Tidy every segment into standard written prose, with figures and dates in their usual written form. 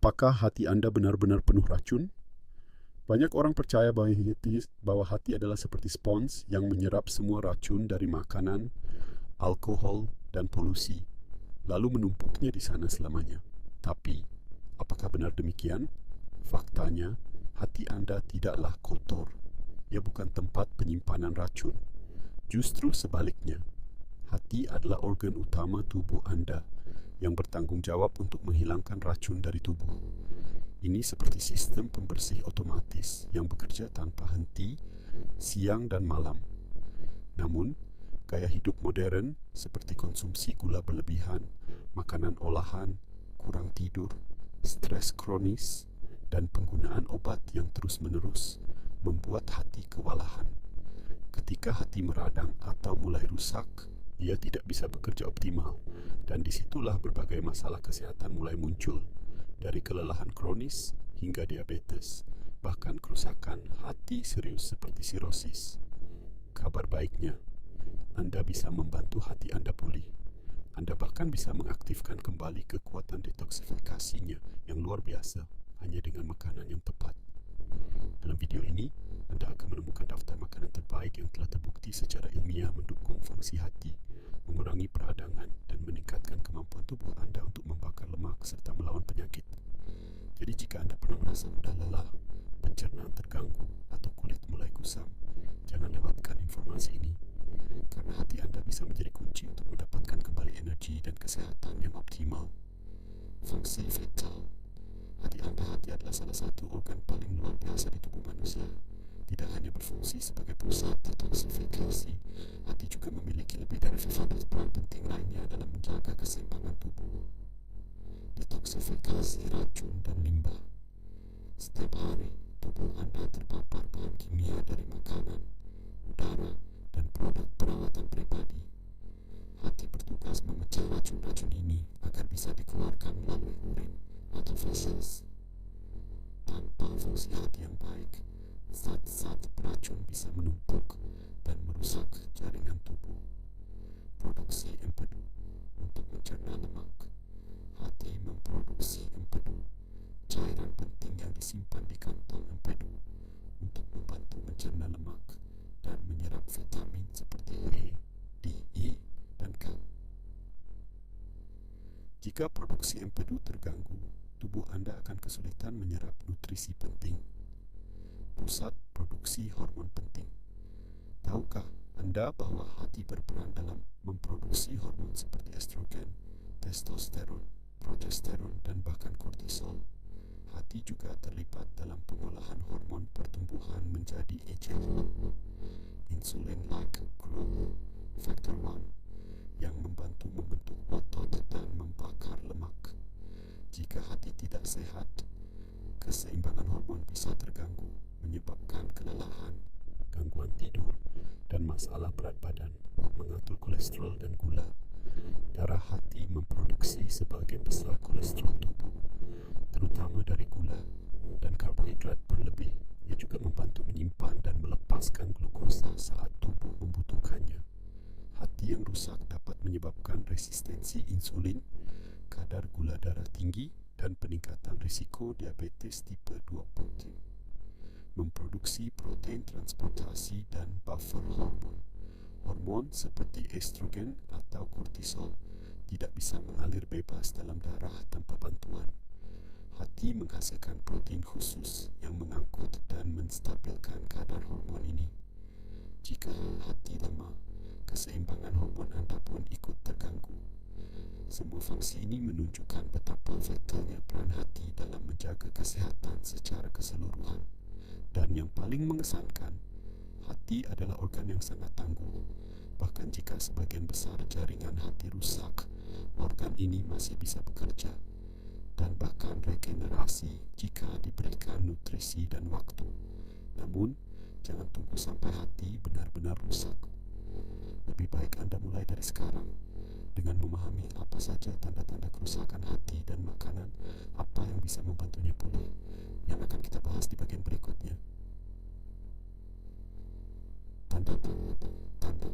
Apakah hati Anda benar-benar penuh racun? Banyak orang percaya bahwa hati adalah seperti spons yang menyerap semua racun dari makanan, alkohol, dan polusi, lalu menumpuknya di sana selamanya. Tapi, apakah benar demikian? Faktanya, hati Anda tidaklah kotor. Ia bukan tempat penyimpanan racun. Justru sebaliknya, hati adalah organ utama tubuh Anda yang bertanggung jawab untuk menghilangkan racun dari tubuh. Ini seperti sistem pembersih otomatis yang bekerja tanpa henti siang dan malam. Namun, gaya hidup modern seperti konsumsi gula berlebihan, makanan olahan, kurang tidur, stres kronis, dan penggunaan obat yang terus-menerus membuat hati kewalahan. Ketika hati meradang atau mulai rusak, ia tidak bisa bekerja optimal, dan disitulah berbagai masalah kesehatan mulai muncul, dari kelelahan kronis hingga diabetes, bahkan kerusakan hati serius seperti sirosis. Kabar baiknya, Anda bisa membantu hati Anda pulih. Anda bahkan bisa mengaktifkan kembali kekuatan detoksifikasinya yang luar biasa hanya dengan makanan yang tepat. Dalam video ini, Anda akan menemukan daftar makanan terbaik yang telah terbukti secara ilmiah mendukung fungsi hati, mengurangi peradangan, dan meningkatkan kemampuan tubuh Anda untuk membakar lemak serta melawan penyakit. Jadi jika Anda pernah merasa mudah lelah, pencernaan terganggu, atau kulit mulai kusam, jangan lewatkan informasi ini, karena hati Anda bisa menjadi kunci untuk mendapatkan kembali energi dan kesehatan yang optimal. Fungsi vital. Hati adalah salah satu organ paling luar biasa di tubuh manusia. Tidak hanya berfungsi sebagai pusat detoksifikasi, hati juga memiliki lebih dari 500 peran penting lainnya dalam menjaga keseimbangan tubuh. Detoksifikasi racun dan limbah. Setiap hari, tubuh Anda terpapar bahan kimia dari makanan, udara, dan produk perawatan pribadi. Hati bertugas memecah racun-racun ini agar bisa dikeluarkan melalui urin atau feses. Tanpa fungsi hati yang baik, zat-zat beracun bisa menumpuk dan merusak jaringan tubuh. Produksi empedu. Untuk mencerna lemak, hati memproduksi empedu, cairan penting yang disimpan di kantong empedu untuk membantu mencerna lemak dan menyerap vitamin seperti E, D, E, dan K. Jika produksi empedu terganggu, tubuh Anda akan kesulitan menyerap nutrisi penting. Pusat produksi hormon penting. Tahukah Anda bahwa hati berperan dalam memproduksi hormon seperti estrogen, testosteron, progesteron, dan bahkan kortisol? Hati juga terlibat dalam pengolahan hormon pertumbuhan menjadi IGF, insulin-like growth factor 1, yang membantu membentuk otot dan membakar lemak. Jika hati tidak sehat, keseimbangan hormon bisa terganggu, menyebabkan kelelahan, gangguan tidur, dan masalah berat badan. Mengatur kolesterol dan gula. Darah hati memproduksi sebagian besar kolesterol tubuh, terutama dari gula dan karbohidrat berlebih. Ia juga membantu menyimpan dan melepaskan glukosa saat tubuh membutuhkannya. Hati yang rusak dapat menyebabkan resistensi insulin, kadar gula darah tinggi, dan peningkatan risiko diabetes tipe 2. Memproduksi protein transportasi dan buffer hormon. Hormon seperti estrogen atau kortisol tidak bisa mengalir bebas dalam darah tanpa bantuan. Hati menghasilkan protein khusus yang mengangkut dan menstabilkan kadar hormon ini. Jika hati lemah, keseimbangan hormon Anda pun ikut terganggu. Semua fungsi ini menunjukkan betapa vitalnya peran hati dalam menjaga kesehatan secara keseluruhan. Dan yang paling mengesankan, hati adalah organ yang sangat tangguh. Bahkan jika sebagian besar jaringan hati rusak, organ ini masih bisa bekerja dan bahkan regenerasi jika diberikan nutrisi dan waktu. Namun, jangan tunggu sampai hati benar-benar rusak. Lebih baik Anda mulai dari sekarang dengan memahami apa saja tanda-tanda kerusakan hati dan makanan apa yang bisa membantunya pulih, yang akan kita bahas di bagian berikutnya. Tanda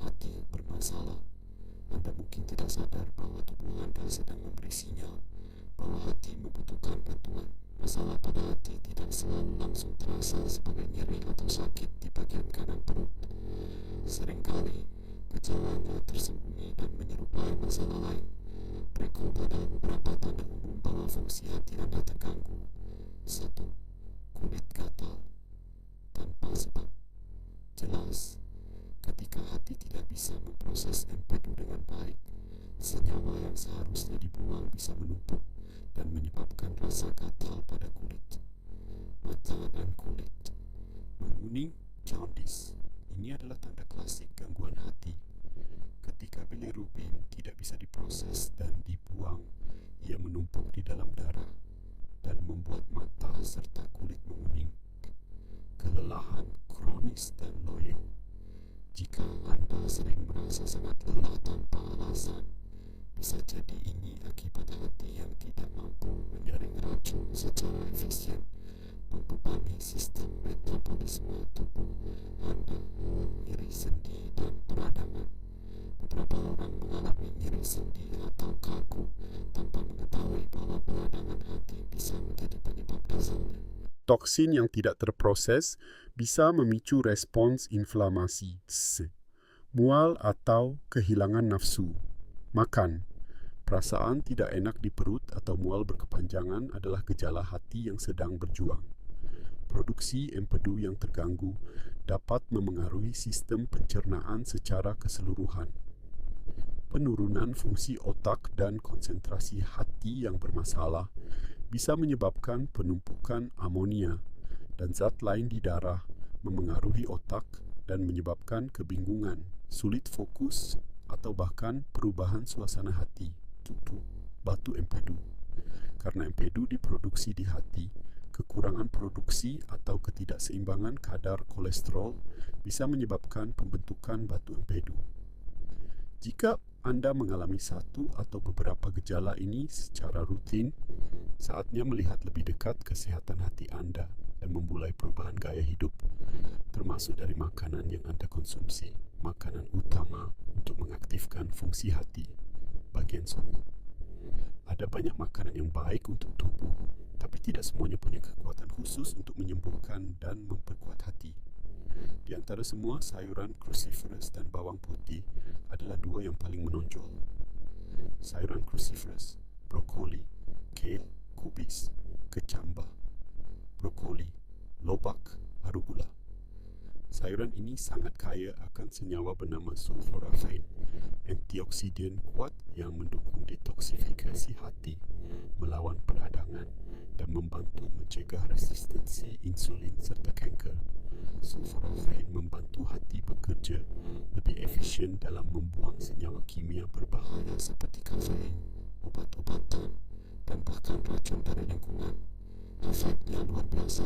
hati bermasalah. Anda mungkin tidak sadar bahwa tubuh Anda sedang memberi sinyal bahwa hati membutuhkan Masalah pada hati tidak selalu langsung terasa sebagai nyeri atau sakit di bagian kanan perut. Seringkali, gejalanya tersembunyi dan menyerupai masalah lain. Berikut adalah beberapa tanda umum bahwa fungsi hati Anda terganggu. 1. Kulit gatal tanpa sebab jelas. Ketika hati tidak bisa memproses empedu dengan baik, senyawa yang seharusnya dibuang bisa menumpuk dan menyebabkan rasa gatal pada kulit, mata, dan kulit. Menguning, jaundice. Ini adalah tanda klasik gangguan hati. Ketika bilirubin tidak bisa diproses dan dibuang, ia menumpuk di dalam darah dan membuat mata serta kulit menguning. Kelelahan kronis dan loyo. Jika Anda sering merasa sangat lelah tanpa alasan, bisa jadi ini akibat hati yang tidak mampu menyaring racun secara efisien, membebani sistem metabolisme tubuh Anda. Nyeri sendi dan peradangan. Beberapa orang mengalami nyeri sendi atau kaku tanpa mengetahui bahwa peradangan hati bisa menjadi penyebab dasarnya. Toksin yang tidak terproses bisa memicu respons inflamasi, mual atau kehilangan nafsu makan. Perasaan tidak enak di perut atau mual berkepanjangan adalah gejala hati yang sedang berjuang. Produksi empedu yang terganggu dapat memengaruhi sistem pencernaan secara keseluruhan. Penurunan fungsi otak dan konsentrasi hati yang bermasalah bisa menyebabkan penumpukan amonia dan zat lain di darah, memengaruhi otak dan menyebabkan kebingungan, sulit fokus, atau bahkan perubahan suasana hati. Batu empedu. Karena empedu diproduksi di hati, kekurangan produksi atau ketidakseimbangan kadar kolesterol bisa menyebabkan pembentukan batu empedu. Jika Anda mengalami satu atau beberapa gejala ini secara rutin, saatnya melihat lebih dekat kesehatan hati Anda dan memulai perubahan gaya hidup, termasuk dari makanan yang Anda konsumsi. Makanan utama untuk mengaktifkan fungsi hati. Bagian 1. Ada banyak makanan yang baik untuk tubuh, tapi tidak semuanya punya kekuatan khusus untuk menyembuhkan dan memperkuat hati. Di antara semua, sayuran cruciferous dan bawang putih adalah dua yang paling menonjol. Sayuran cruciferous, brokoli, kale, kubis, kecambah, brokoli, lobak, arugula. Sayuran ini sangat kaya akan senyawa bernama sulforaphane, antioksidan kuat yang mendukung detoksifikasi hati, melawan peradangan, dan membantu mencegah resistensi insulin serta kanker. Sulforaphane membantu hati bekerja lebih efisien dalam membuang senyawa kimia berbahaya seperti kafein, obat-obatan, dan bahkan racun dari lingkungan. Efeknya luar biasa.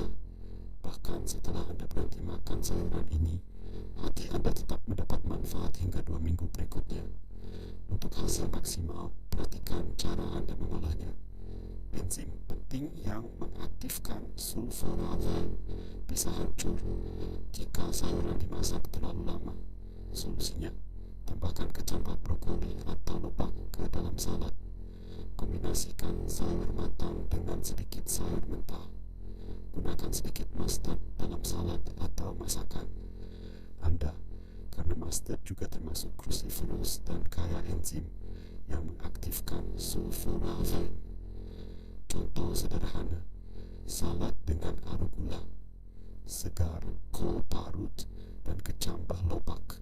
Bahkan setelah Anda berhenti makan sayuran ini, hati Anda tetap mendapat manfaat hingga 2 minggu berikutnya. Untuk hasil maksimal, perhatikan cara Anda mengolahnya. Enzim penting yang mengaktifkan sulforaphane bisa hancur jika sayuran dimasak terlalu lama. Solusinya, tambahkan kecambah brokoli atau lobak ke dalam salad. Kombinasikan sayur matang dengan sedikit sayur mentah. Gunakan sedikit mustard dalam salad atau masakan Anda, karena mustard juga termasuk cruciferous dan kaya enzim yang mengaktifkan sulforaphane. Contoh sederhana, salad dengan arugula, segar, kol parut, dan kecambah lobak,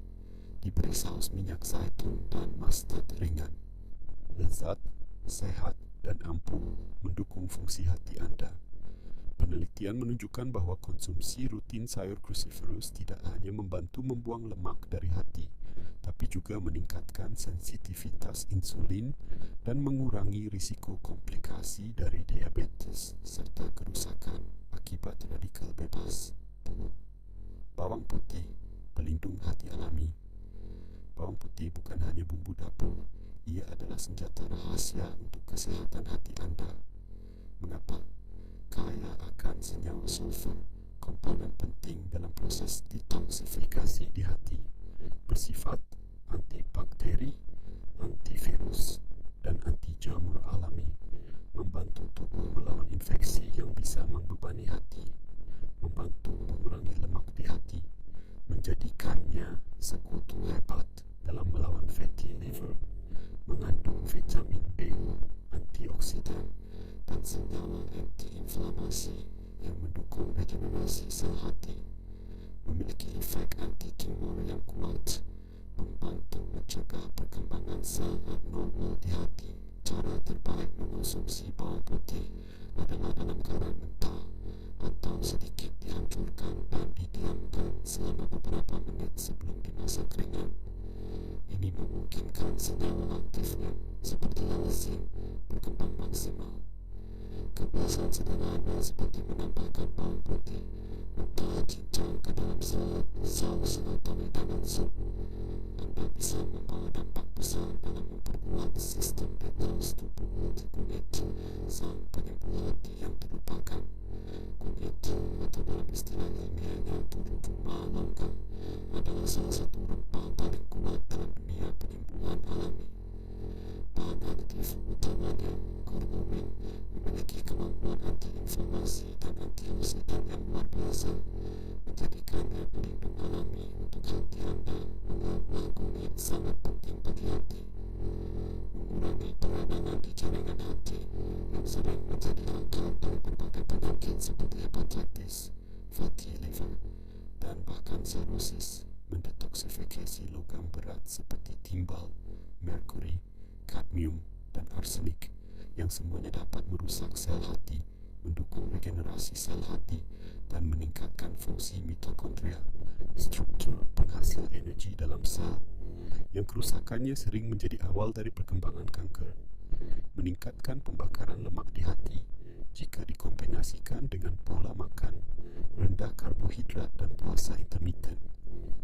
diberi saus minyak zaitun dan mustard ringan. Lezat, sehat, dan ampuh mendukung fungsi hati Anda. Penelitian menunjukkan bahwa konsumsi rutin sayur cruciferous tidak hanya membantu membuang lemak dari hati, tapi juga meningkatkan sensitivitas insulin dan mengurangi risiko komplikasi dari diabetes serta kerusakan akibat radikal bebas. Bawang putih, pelindung hati alami. Bawang putih bukan hanya bumbu dapur, ia adalah senjata rahasia untuk kesehatan hati Anda. Mengapa? Kaya akan senyawa sulfur, komponen penting dalam proses detoksifikasi di hati, bersifat antibakteri, antivirus, dan anti jamur alami, membantu tubuh melawan infeksi yang bisa membebani hati, membantu mengurangi lemak di hati, menjadikannya sekutu hebat dalam melawan fatty liver, mengandung vitamin B, antioksidan, dan senyawa anti-inflamasi yang mendukung regenerasi sel hati, memiliki efek anti-tumor yang kuat, membantu mencegah perkembangan sel abnormal di hati. Cara terbaik mengonsumsi bawang putih adalah dalam keadaan mentah atau sedikit dihancurkan dan didiamkan selama beberapa menit sebelum dimasak ringan. Ini memungkinkan senyawa aktifnya seperti alizin berkembang maksimal. Kebiasaan sederhana seperti menambahkan bawang putih mentah cincang ke dalam salad, saus atau hidangan sup, Anda bisa membawa dampak besar dalam memperkuat sistem detox tubuh kulit, sang penyembuh hati yang terlupakan. Kunyit atau dalam istilah ilmiahnya kurkuma longga adalah salah satu rempah paling kuat dalam dunia penyembuhan alami. Bahan aktif utamanya, kurkumin, memiliki kemampuan anti-inflamasi dan antioksidan yang luar biasa, menjadikannya pelindung alami untuk hati Anda. Mengapa kunyit sangat penting bagi hati? Mengurangi peradangan di jaringan hati yang sering menjadi akar dari berbagai penyakit seperti hepatitis, fatty liver, dan bahkan cirrhosis. Mendetoksifikasi logam berat seperti timbal, merkuri, kadmium, dan arsenik yang semuanya dapat merusak sel hati, mendukung regenerasi sel hati, dan meningkatkan fungsi mitokondria, struktur penghasil energi dalam sel, yang kerusakannya sering menjadi awal dari perkembangan kanker. Meningkatkan pembakaran lemak di hati jika dikombinasikan dengan pola makan rendah karbohidrat dan puasa intermittent.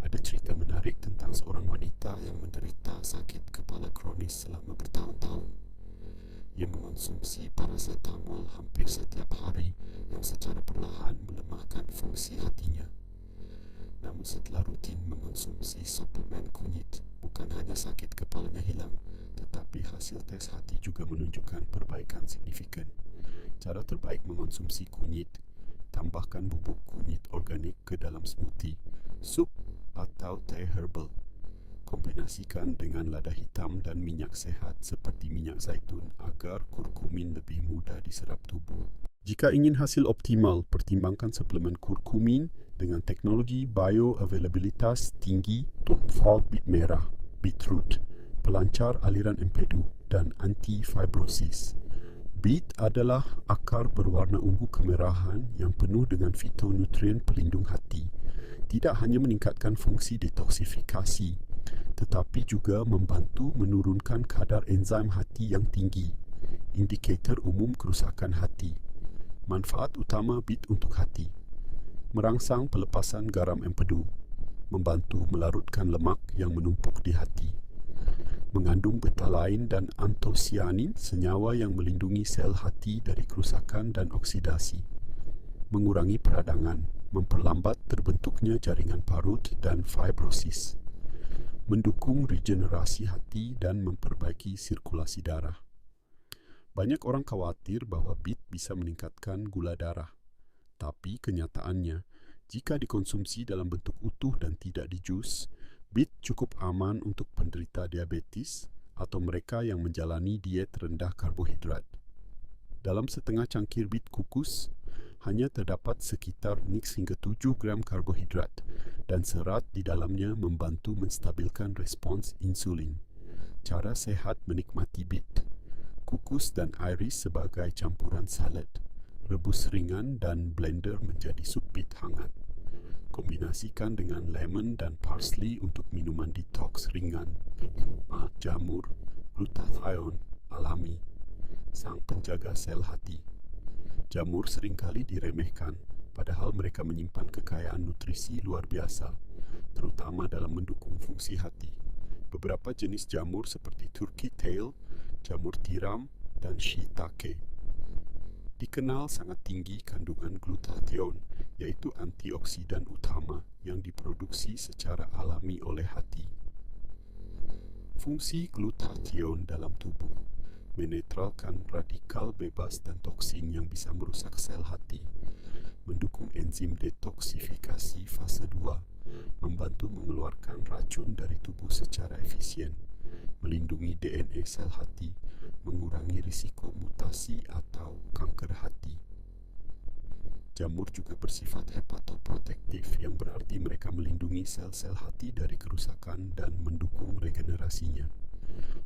Ada cerita menarik tentang seorang wanita yang menderita sakit kepala kronis selama bertahun-tahun. Ia mengonsumsi paracetamol hampir setiap hari yang secara perlahan melemahkan fungsi hatinya. Namun setelah rutin mengonsumsi suplemen kunyit, bukan hanya sakit kepalanya hilang, tetapi hasil tes hati juga menunjukkan perbaikan signifikan. Cara terbaik mengonsumsi kunyit: tambahkan bubuk kunyit organik ke dalam smoothie, sup, atau teh herbal. Kombinasikan dengan lada hitam dan minyak sehat seperti minyak zaitun agar kurkumin lebih mudah diserap tubuh. Jika ingin hasil optimal, pertimbangkan suplemen kurkumin dengan teknologi bioavailabilitas tinggi untuk fog bit merah, beetroot, pelancar aliran empedu, dan anti-fibrosis. Beet adalah akar berwarna ungu kemerahan yang penuh dengan fitonutrien pelindung hati. Tidak hanya meningkatkan fungsi detoksifikasi, tetapi juga membantu menurunkan kadar enzim hati yang tinggi, indikator umum kerusakan hati. Manfaat utama beet untuk hati: merangsang pelepasan garam empedu, membantu melarutkan lemak yang menumpuk di hati, mengandung betalain dan antosianin, senyawa yang melindungi sel hati dari kerusakan dan oksidasi, mengurangi peradangan, memperlambat terbentuknya jaringan parut dan fibrosis, mendukung regenerasi hati dan memperbaiki sirkulasi darah. Banyak orang khawatir bahwa beet bisa meningkatkan gula darah. Tapi kenyataannya, jika dikonsumsi dalam bentuk utuh dan tidak di jus, beet cukup aman untuk penderita diabetes atau mereka yang menjalani diet rendah karbohidrat. Dalam setengah cangkir beet kukus, hanya terdapat sekitar 6 hingga 7 gram karbohidrat dan serat di dalamnya membantu menstabilkan respons insulin. Cara sehat menikmati beet: kukus dan iris sebagai campuran salad, rebus ringan dan blender menjadi sup beet hangat. Kombinasikan dengan lemon dan parsley untuk minuman detox ringan. Jamur, glutathione alami, sang penjaga sel hati. Jamur seringkali diremehkan, padahal mereka menyimpan kekayaan nutrisi luar biasa, terutama dalam mendukung fungsi hati. Beberapa jenis jamur seperti turkey tail, jamur tiram, dan shiitake dikenal sangat tinggi kandungan glutathione, yaitu antioksidan utama yang diproduksi secara alami oleh hati. Fungsi glutathione dalam tubuh: menetralkan radikal bebas dan toksin yang bisa merusak sel hati, enzim detoksifikasi fase 2 membantu mengeluarkan racun dari tubuh secara efisien, melindungi DNA sel hati, mengurangi risiko mutasi atau kanker hati. Jamur juga bersifat hepatoprotektif, yang berarti mereka melindungi sel-sel hati dari kerusakan dan mendukung regenerasinya.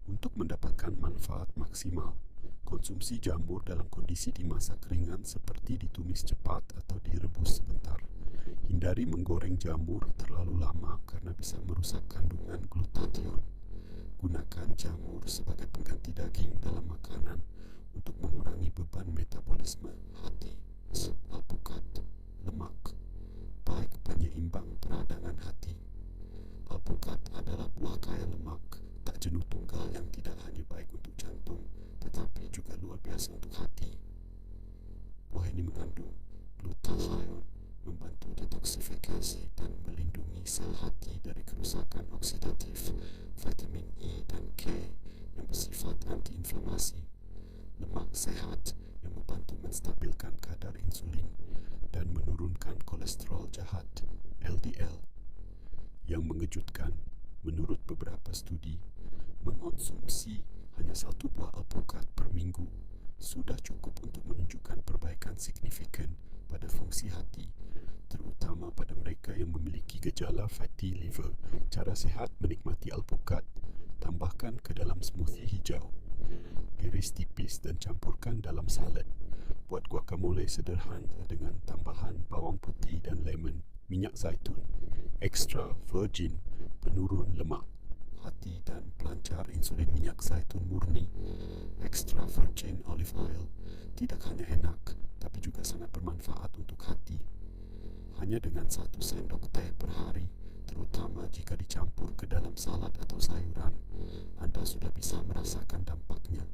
Untuk mendapatkan manfaat maksimal, konsumsi jamur dalam kondisi dimasak ringan seperti ditumis cepat atau direbus sebentar. Hindari menggoreng jamur terlalu lama karena bisa merusak kandungan glutathione. Gunakan jamur sebagai pengganti daging dalam makanan untuk mengurangi beban metabolisme hati. Alpukat, lemak, baik penyeimbang peradangan hati. Alpukat adalah buah kaya lemak, tak jenuh tunggal yang tidak hanya baik untuk jantung, tetapi juga luar biasa untuk hati. Buah ini mengandung glutathione, membantu detoksifikasi dan melindungi sel hati dari kerusakan oksidatif, vitamin E dan K yang bersifat antiinflamasi, lemak sehat yang membantu menstabilkan kadar insulin dan menurunkan kolesterol jahat LDL. Yang mengejutkan, menurut beberapa studi, mengonsumsi hanya 1 buah alpukat per minggu sudah cukup untuk menunjukkan perbaikan signifikan pada fungsi hati, terutama pada mereka yang memiliki gejala fatty liver. Cara sehat menikmati alpukat: tambahkan ke dalam smoothie hijau, iris tipis dan campurkan dalam salad. Buat guacamole sederhana dengan tambahan bawang putih dan lemon, minyak zaitun, extra virgin penurun lemak hati dan pelancar insulin minyak zaitun murni. Extra virgin olive oil tidak hanya enak, tapi juga sangat bermanfaat untuk hati. Hanya dengan 1 sendok teh per hari, terutama jika dicampur ke dalam salad atau sayuran, Anda sudah bisa merasakan dampaknya.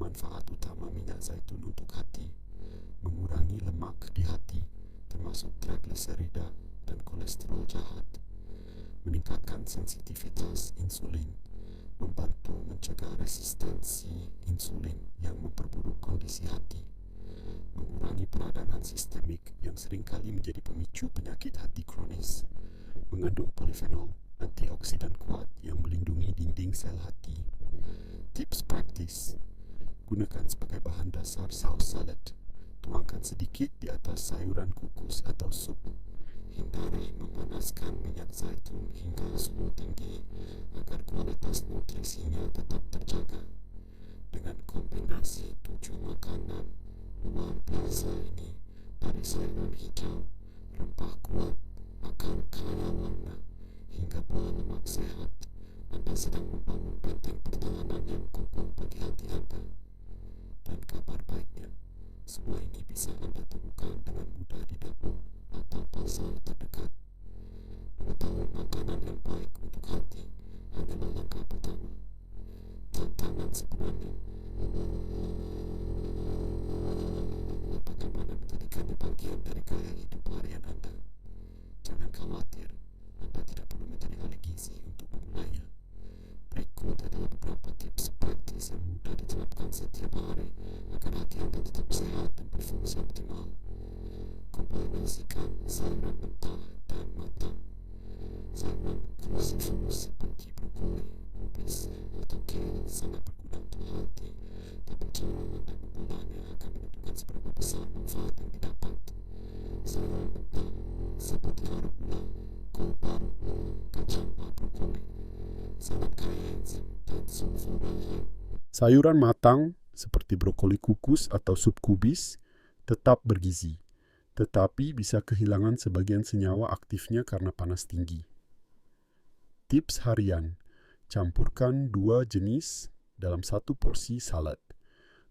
Manfaat utama minyak zaitun untuk hati: mengurangi lemak di hati, termasuk trigliserida dan kolesterol jahat, meningkatkan sensitivitas insulin, membantu mencegah resistensi insulin yang memperburuk kondisi hati, mengurangi peradangan sistemik yang seringkali menjadi pemicu penyakit hati kronis, mengandung polifenol, antioksidan kuat yang melindungi dinding sel hati. Tips praktis: gunakan sebagai bahan dasar saus salad. Tuangkan sedikit di atas sayuran kukus atau sup. Hindari memanaskan minyak zaitun hingga suhu tinggi agar kualitas nutrisinya tetap terjaga. Dengan kombinasi 7 makanan luar biasa ini dari sayuran hijau, rempah kuat, makan kaya warna, hingga buah lemak sehat, Anda sedang membangun benteng pertahanan yang kokoh bagi hati Anda. Dan kabar baiknya, semua ini bisa Anda temukan dengan mudah di dapur atau pasar terdekat. Mengetahui makanan yang baik untuk hati adalah langkah pertama. Tantangan sebenarnya, bagaimana menjadikannya bagian dari gaya hidup harian Anda. Jangan khawatir, Anda tidak perlu menjadi ahli gizi untuk memulainya. Berikut adalah beberapa tips praktis yang mudah diterapkan setiap hari agar hati Anda tetap sehat dan berfungsi optimal. Kombinasikan sayuran mentah dan matang. Sayuran krusiferous seperti brokoli, kubis, atau kale sangat berguna untuk hati, tapi cara Anda mengolahnya akan menentukan seberapa besar manfaat yang didapat. Sayuran mentah seperti arugula, kol parut, kacamba brokoli sangat kaya enzim dan sulfur aldehyde. Sayuran matang seperti brokoli kukus atau sup kubis tetap bergizi, tetapi bisa kehilangan sebagian senyawa aktifnya karena panas tinggi. Tips harian: campurkan 2 jenis dalam 1 porsi salad.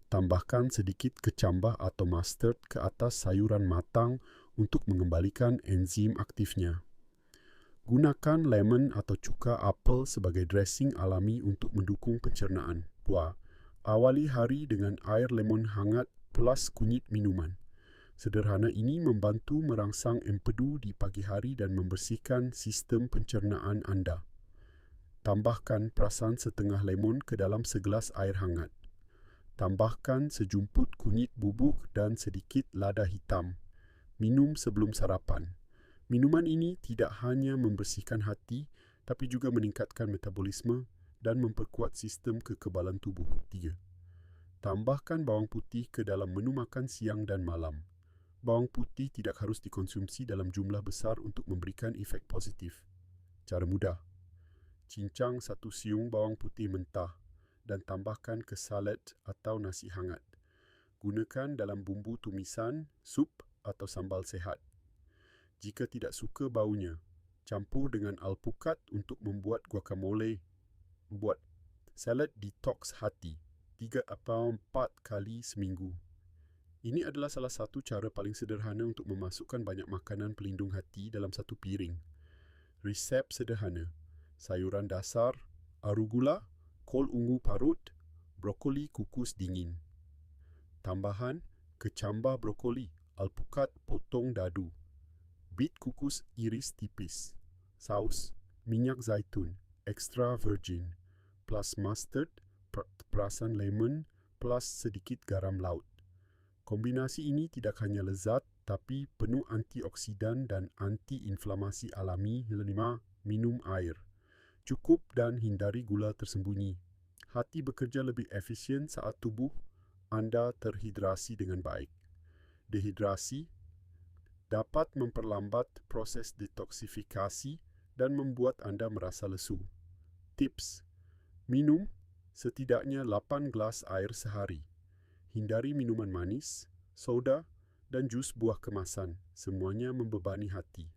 Tambahkan sedikit kecambah atau mustard ke atas sayuran matang untuk mengembalikan enzim aktifnya. Gunakan lemon atau cuka apel sebagai dressing alami untuk mendukung pencernaan. Awali hari dengan air lemon hangat plus kunyit minuman. Sederhana ini membantu merangsang empedu di pagi hari dan membersihkan sistem pencernaan Anda. Tambahkan perasan setengah lemon ke dalam segelas air hangat. Tambahkan sejumput kunyit bubuk dan sedikit lada hitam. Minum sebelum sarapan. Minuman ini tidak hanya membersihkan hati, tapi juga meningkatkan metabolisme dan memperkuat sistem kekebalan tubuh. 3. Tambahkan bawang putih ke dalam menu makan siang dan malam. Bawang putih tidak harus dikonsumsi dalam jumlah besar untuk memberikan efek positif. Cara mudah. Cincang 1 siung bawang putih mentah dan tambahkan ke salad atau nasi hangat. Gunakan dalam bumbu tumisan, sup atau sambal sihat. Jika tidak suka baunya, campur dengan alpukat untuk membuat guacamole. Buat salad detox hati 3 atau 4 kali seminggu. Ini adalah salah satu cara paling sederhana untuk memasukkan banyak makanan pelindung hati dalam satu piring. Resep sederhana: sayuran dasar, arugula, kol ungu parut, brokoli kukus dingin. Tambahan: kecambah brokoli, alpukat potong dadu, bit kukus iris tipis, saus, minyak zaitun, extra virgin, plus mustard, perasan lemon, plus sedikit garam laut. Kombinasi ini tidak hanya lezat, tapi penuh antioksidan dan anti-inflamasi alami. 5. Minum air. Cukup dan hindari gula tersembunyi. Hati bekerja lebih efisien saat tubuh anda terhidrasi dengan baik. Dehidrasi dapat memperlambat proses detoksifikasi dan membuat anda merasa lesu. Tips: minum setidaknya 8 gelas air sehari. Hindari minuman manis, soda, dan jus buah kemasan. Semuanya membebani hati.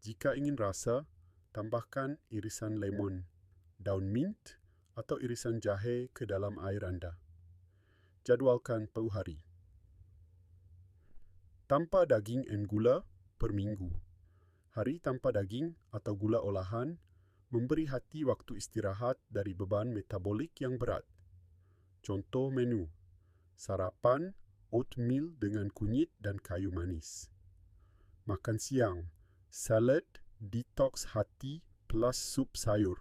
Jika ingin rasa, tambahkan irisan lemon, daun mint, atau irisan jahe ke dalam air anda. Jadualkan paruh hari. Tanpa daging dan gula per minggu. Hari tanpa daging atau gula olahan memberi hati waktu istirahat dari beban metabolik yang berat. Contoh menu: sarapan, oatmeal dengan kunyit dan kayu manis. Makan siang, salad, detox hati plus sup sayur.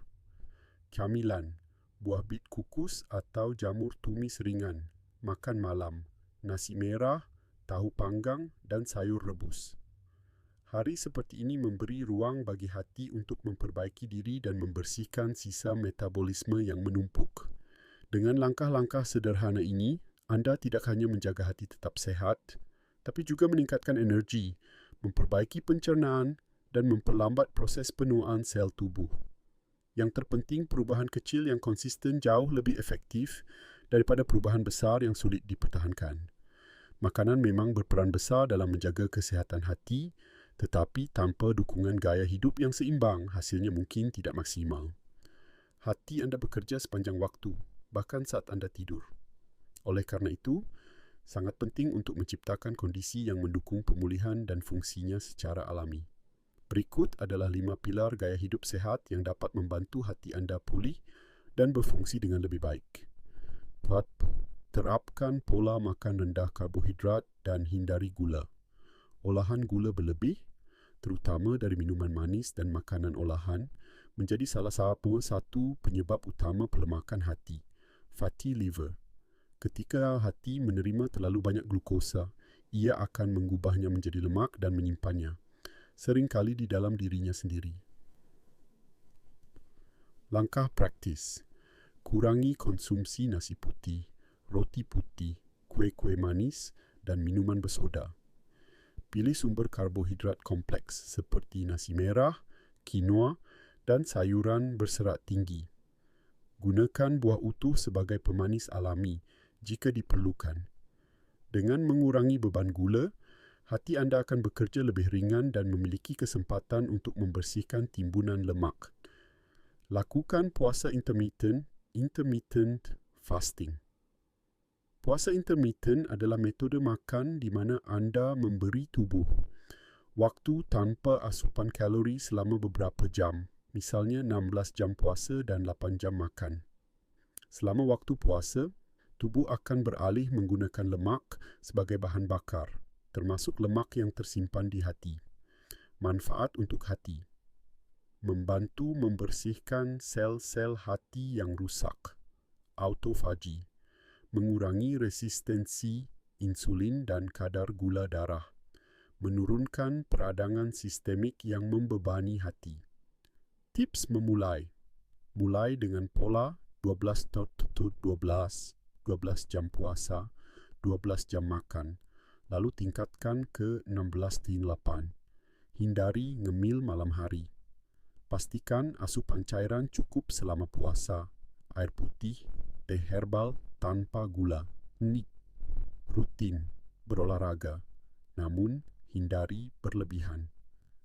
Camilan, buah bit kukus atau jamur tumis ringan. Makan malam, nasi merah, tahu panggang dan sayur rebus. Hari seperti ini memberi ruang bagi hati untuk memperbaiki diri dan membersihkan sisa metabolisme yang menumpuk. Dengan langkah-langkah sederhana ini, anda tidak hanya menjaga hati tetap sehat, tapi juga meningkatkan energi, memperbaiki pencernaan, dan memperlambat proses penuaan sel tubuh. Yang terpenting, perubahan kecil yang konsisten jauh lebih efektif daripada perubahan besar yang sulit dipertahankan. Makanan memang berperan besar dalam menjaga kesihatan hati, tetapi tanpa dukungan gaya hidup yang seimbang, hasilnya mungkin tidak maksimal. Hati anda bekerja sepanjang waktu, bahkan saat anda tidur. Oleh karena itu, sangat penting untuk menciptakan kondisi yang mendukung pemulihan dan fungsinya secara alami. Berikut adalah 5 pilar gaya hidup sehat yang dapat membantu hati anda pulih dan berfungsi dengan lebih baik. Terapkan pola makan rendah karbohidrat dan hindari gula. Olahan gula berlebih, terutama dari minuman manis dan makanan olahan, menjadi salah satu penyebab utama pelemakan hati, fatty liver. Ketika hati menerima terlalu banyak glukosa, ia akan mengubahnya menjadi lemak dan menyimpannya, seringkali di dalam dirinya sendiri. Langkah praktis: kurangi konsumsi nasi putih, roti putih, kue-kue manis, dan minuman bersoda. Pilih sumber karbohidrat kompleks seperti nasi merah, quinoa, dan sayuran berserat tinggi. Gunakan buah utuh sebagai pemanis alami jika diperlukan. Dengan mengurangi beban gula, hati anda akan bekerja lebih ringan dan memiliki kesempatan untuk membersihkan timbunan lemak. Lakukan puasa intermittent fasting. Puasa intermittent adalah metode makan di mana anda memberi tubuh waktu tanpa asupan kalori selama beberapa jam, misalnya 16 jam puasa dan 8 jam makan. Selama waktu puasa, tubuh akan beralih menggunakan lemak sebagai bahan bakar, termasuk lemak yang tersimpan di hati. Manfaat untuk hati: membantu membersihkan sel-sel hati yang rusak, autofagi, mengurangi resistensi insulin dan kadar gula darah, menurunkan peradangan sistemik yang membebani hati. Tips memulai. Mulai dengan pola 12 jam puasa, 12 jam makan, lalu tingkatkan ke 16-8. Hindari ngemil malam hari. Pastikan asupan cairan cukup selama puasa, air putih, teh herbal tanpa gula. Rutin berolahraga, namun hindari berlebihan.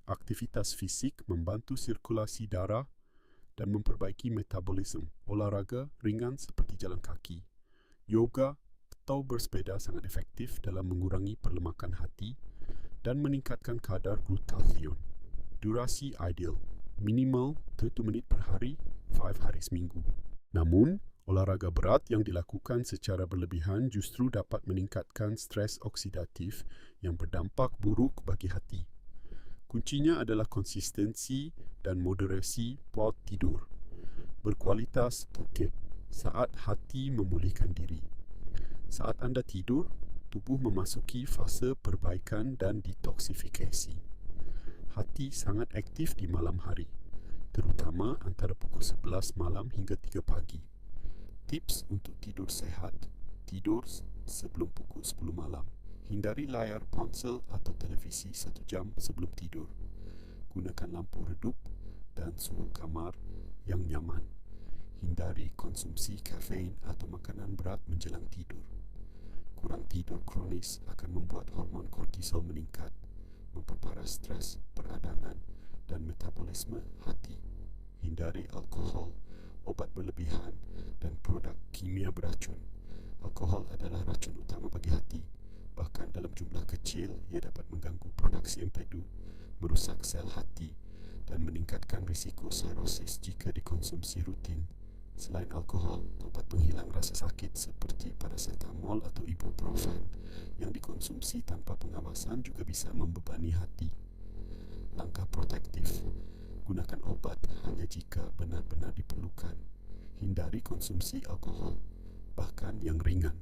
Aktivitas fisik membantu sirkulasi darah dan memperbaiki metabolisme. Olahraga ringan seperti jalan kaki, yoga atau bersepeda sangat efektif dalam mengurangi perlemakan hati dan meningkatkan kadar glutathione. Durasi ideal, minimal 30 minit per hari, 5 hari seminggu. Namun, olahraga berat yang dilakukan secara berlebihan justru dapat meningkatkan stres oksidatif yang berdampak buruk bagi hati. Kuncinya adalah konsistensi dan moderasi pola tidur. Berkualitas tidur saat hati memulihkan diri. Saat anda tidur, tubuh memasuki fase perbaikan dan detoksifikasi. Hati sangat aktif di malam hari, terutama antara pukul 11 malam hingga 3 pagi. Tips untuk tidur sehat: tidur sebelum pukul 10 malam. Hindari layar ponsel atau televisi 1 jam sebelum tidur. Gunakan lampu redup dan suhu kamar yang nyaman. Hindari konsumsi kafein atau makanan berat menjelang tidur. Kurang tidur kronis akan membuat hormon kortisol meningkat, memperparah stres, peradangan, dan metabolisme hati. Hindari alkohol, obat berlebihan, dan produk kimia beracun. Alkohol adalah racun utama bagi hati. Bahkan dalam jumlah kecil, ia dapat mengganggu produksi empedu, merusak sel hati, dan meningkatkan risiko sirosis jika dikonsumsi rutin. Selain alkohol, obat penghilang rasa sakit seperti paracetamol atau ibuprofen yang dikonsumsi tanpa pengawasan juga bisa membebani hati. Langkah protektif: gunakan obat hanya jika benar-benar diperlukan. Hindari konsumsi alkohol, bahkan yang ringan.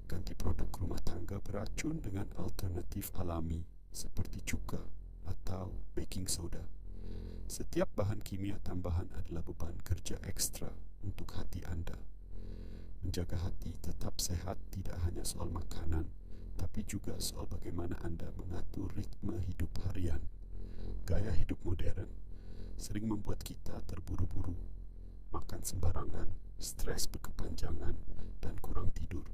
Ganti produk rumah tangga beracun dengan alternatif alami seperti cuka atau baking soda. Setiap bahan kimia tambahan adalah beban kerja ekstra untuk hati anda. Menjaga hati tetap sehat tidak hanya soal makanan, tapi juga soal bagaimana anda mengatur ritme hidup harian. Gaya hidup modern sering membuat kita terburu-buru, makan sembarangan, stres berkepanjangan, dan kurang tidur.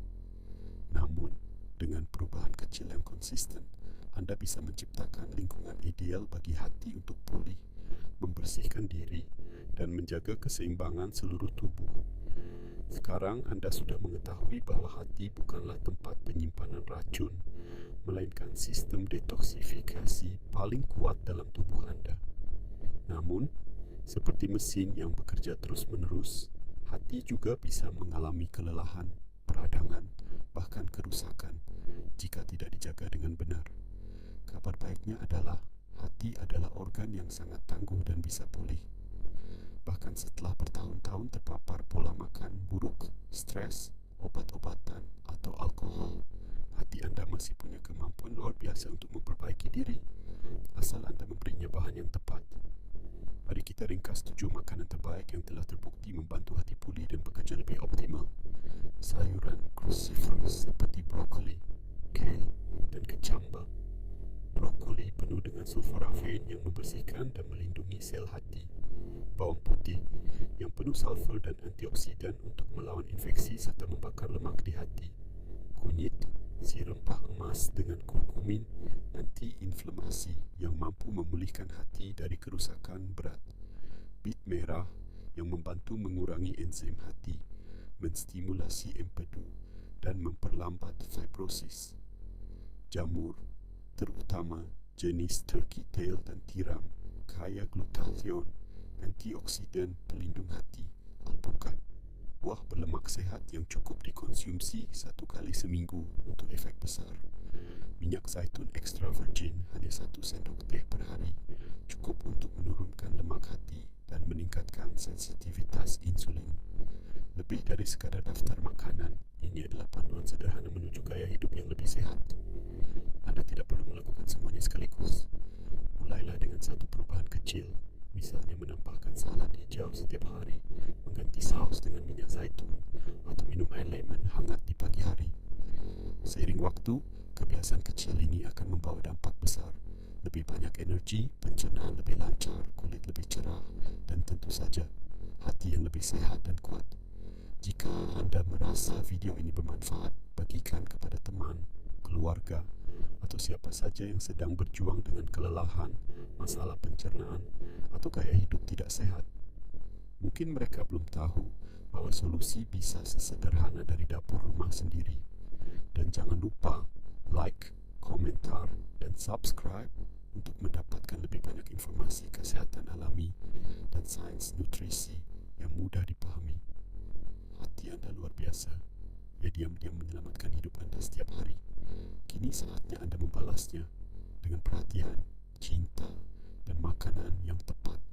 Namun, dengan perubahan kecil yang konsisten, anda bisa menciptakan lingkungan ideal bagi hati untuk pulih, membersihkan diri, dan menjaga keseimbangan seluruh tubuh. Sekarang anda sudah mengetahui bahwa hati bukanlah tempat penyimpanan racun, melainkan sistem detoksifikasi paling kuat dalam tubuh anda. Namun, seperti mesin yang bekerja terus-menerus, hati juga bisa mengalami kelelahan, peradangan, bahkan kerusakan jika tidak dijaga dengan benar. Kabar baiknya adalah hati adalah organ yang sangat tangguh dan bisa pulih. Bahkan setelah bertahun-tahun terpapar pola makan buruk, stres, obat-obatan, atau alkohol, hati anda masih punya kemampuan luar biasa untuk memperbaiki diri, asal anda memberinya bahan yang tepat. Mari kita ringkas 7 makanan terbaik yang telah terbukti membantu hati pulih dan bekerja lebih optimal. Sayuran cruciferous seperti brokoli, kale, dan kecamba. Brokoli penuh dengan sulforafin yang membersihkan dan melindungi sel hati. Bawang putih yang penuh sulfur dan antioksidan untuk melawan infeksi serta membakar lemak di hati. Kunyit, si rempah emas dengan kurkumin anti-inflamasi yang mampu memulihkan hati dari kerusakan berat. Bit merah yang membantu mengurangi enzim hati, menstimulasi empedu, dan memperlambat fibrosis. Jamur, terutama jenis turkey tail dan tiram, kaya glutathione, antioksidan pelindung hati, alpukat. Buah berlemak sehat yang cukup dikonsumsi 1 kali seminggu untuk efek besar. Minyak zaitun extra virgin hanya 1 sendok teh per hari, cukup untuk menurunkan lemak hati dan meningkatkan sensitivitas insulin. Lebih dari sekadar daftar makanan, ini adalah panduan sederhana menuju gaya hidup yang lebih sehat. Anda tidak perlu melakukan semuanya sekaligus. kebiasaan kecil ini akan membawa dampak besar. Lebih banyak energi, pencernaan lebih lancar, kulit lebih cerah, dan tentu saja hati yang lebih sehat dan kuat. Jika anda merasa video ini bermanfaat, bagikan kepada teman, keluarga, atau siapa saja yang sedang berjuang dengan kelelahan, masalah pencernaan, atau gaya hidup tidak sehat. Mungkin mereka belum tahu bahwa solusi bisa sesederhana dari dapur rumah sendiri. Dan jangan lupa like, komentar, dan subscribe untuk mendapatkan lebih banyak informasi kesehatan alami dan sains nutrisi yang mudah dipahami. Hati anda luar biasa. Ia diam-diam menyelamatkan hidup anda setiap hari. Kini saatnya anda membalasnya dengan perhatian, cinta, dan makanan yang tepat.